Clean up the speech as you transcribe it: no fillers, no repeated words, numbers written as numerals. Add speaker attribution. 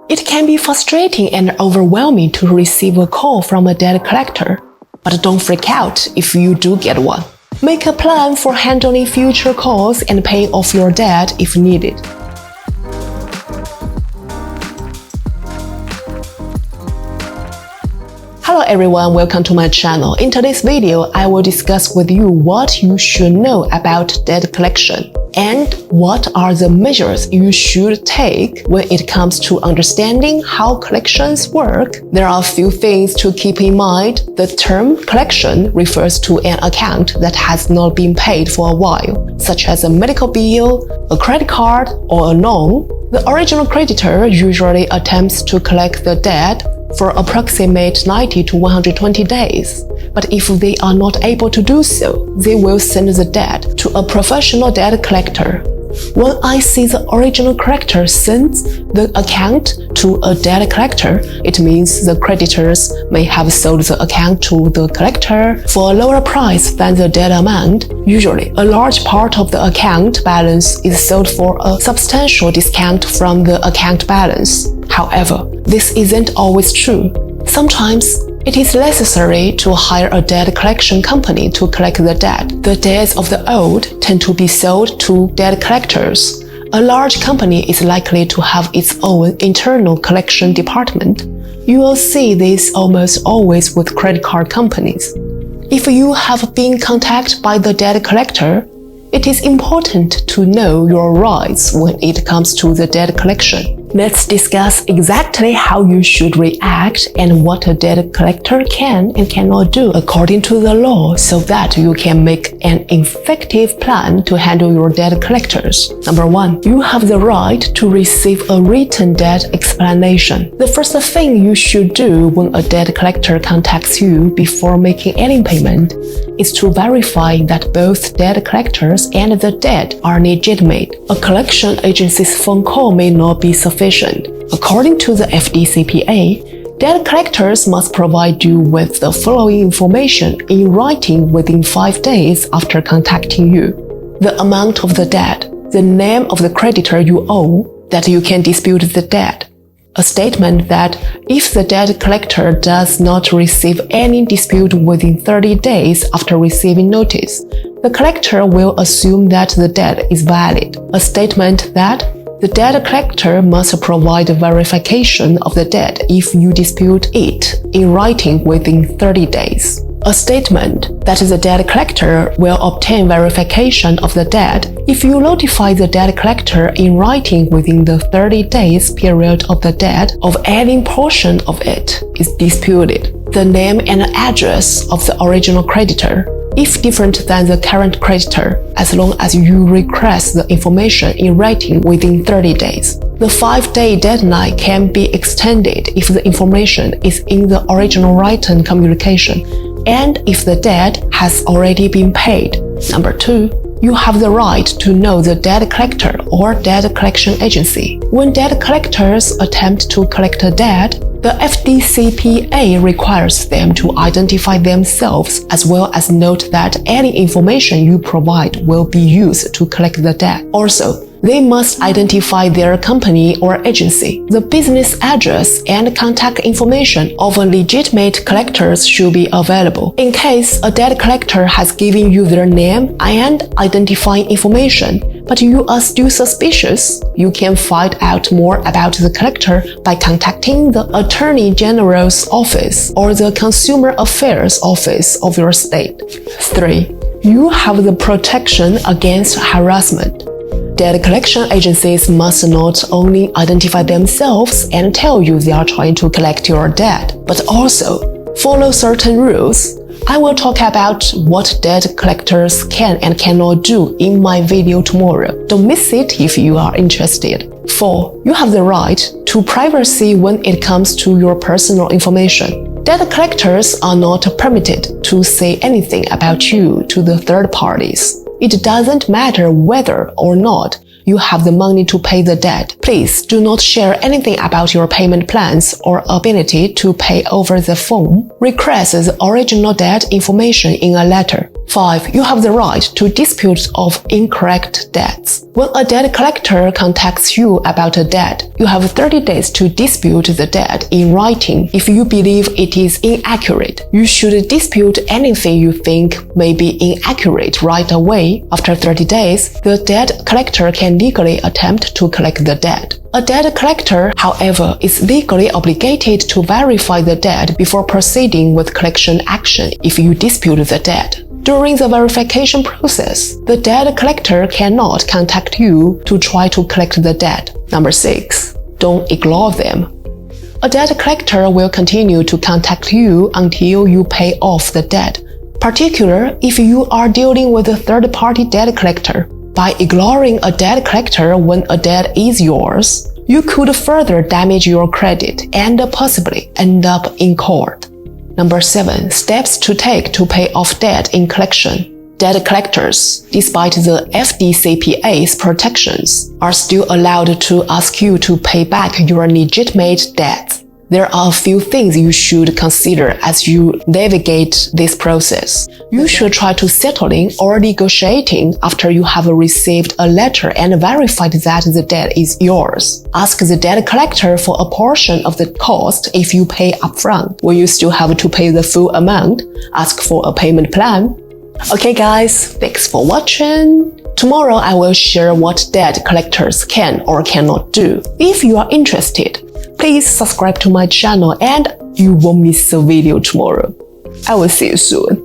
Speaker 1: It can be frustrating and overwhelming to receive a call from a debt collector, but don't freak out if you do get one. Make a plan for handling future calls and paying off your debt if needed. Hello everyone, welcome to my channel. In today's video, I will discuss with you what you should know about debt collection and what are the measures you should take when it comes to understanding how collections work. There are a few things to keep in mind. The term collection refers to an account that has not been paid for a while, such as a medical bill, a credit card, or a loan. The original creditor usually attempts to collect the debt for approximate 90 to 120 days. But if they are not able to do so, they will send the debt to a professional debt collector. When I see the original creditor sends the account to a debt collector, it means the creditors may have sold the account to the collector for a lower price than the debt amount. Usually, a large part of the account balance is sold for a substantial discount from the account balance. However, this isn't always true. Sometimes, it is necessary to hire a debt collection company to collect the debt. The debts of the old tend to be sold to debt collectors. A large company is likely to have its own internal collection department. You will see this almost always with credit card companies. If you have been contacted by the debt collector, it is important to know your rights when it comes to the debt collection. Let's discuss exactly how you should react and what a debt collector can and cannot do according to the law so that you can make an effective plan to handle your debt collectors. Number 1, you have the right to receive a written debt explanation. The first thing you should do when a debt collector contacts you before making any payment is to verify that both debt collectors and the debt are legitimate. A collection agency's phone call may not be sufficient. According to the FDCPA, debt collectors must provide you with the following information in writing within 5 days after contacting you: the amount of the debt, the name of the creditor you owe, that you can dispute the debt, a statement that if the debt collector does not receive any dispute within 30 days after receiving notice, the collector will assume that the debt is valid, a statement that the debt collector must provide verification of the debt if you dispute it in writing within 30 days. A statement that the debt collector will obtain verification of the debt if you notify the debt collector in writing within the 30 days period of the debt of any portion of it is disputed. The name and address of the original creditor, if different than the current creditor, as long as you request the information in writing within 30 days. The 5-day deadline can be extended if the information is in the original written communication and if the debt has already been paid. Number 2, you have the right to know the debt collector or debt collection agency. When debt collectors attempt to collect a debt, the FDCPA requires them to identify themselves as well as note that any information you provide will be used to collect the debt. Also, they must identify their company or agency. The business address and contact information of a legitimate collectors should be available. In case a debt collector has given you their name and identifying information, but you are still suspicious, you can find out more about the collector by contacting the Attorney General's office or the Consumer Affairs office of your state. 3. You have the protection against harassment. Debt collection agencies must not only identify themselves and tell you they are trying to collect your debt, but also follow certain rules. I will talk about what debt collectors can and cannot do in my video tomorrow. Don't miss it if you are interested. 4. You have the right to privacy when it comes to your personal information. Debt collectors are not permitted to say anything about you to the third parties. It doesn't matter whether or not you have the money to pay the debt. Please do not share anything about your payment plans or ability to pay over the phone. Request the original debt information in a letter. 5. You have the right to dispute of incorrect debts. When a debt collector contacts you about a debt, you have 30 days to dispute the debt in writing if you believe it is inaccurate. You should dispute anything you think may be inaccurate right away. After 30 days, the debt collector can legally attempt to collect the debt. A debt collector, however, is legally obligated to verify the debt before proceeding with collection action if you dispute the debt. During the verification process, the debt collector cannot contact you to try to collect the debt. Number 6. Don't ignore them. A debt collector will continue to contact you until you pay off the debt, particularly if you are dealing with a third-party debt collector. By ignoring a debt collector when a debt is yours, you could further damage your credit and possibly end up in court. Number 7. Steps to take to pay off debt in collection. Debt collectors, despite the FDCPA's protections, are still allowed to ask you to pay back your legitimate debts. There are a few things you should consider as you navigate this process. You should try to settling or negotiating after you have received a letter and verified that the debt is yours. Ask the debt collector for a portion of the cost if you pay upfront. When you still have to pay the full amount, ask for a payment plan. Okay guys, thanks for watching. Tomorrow I will share what debt collectors can or cannot do. If you are interested, please subscribe to my channel and you won't miss a video tomorrow. I will see you soon.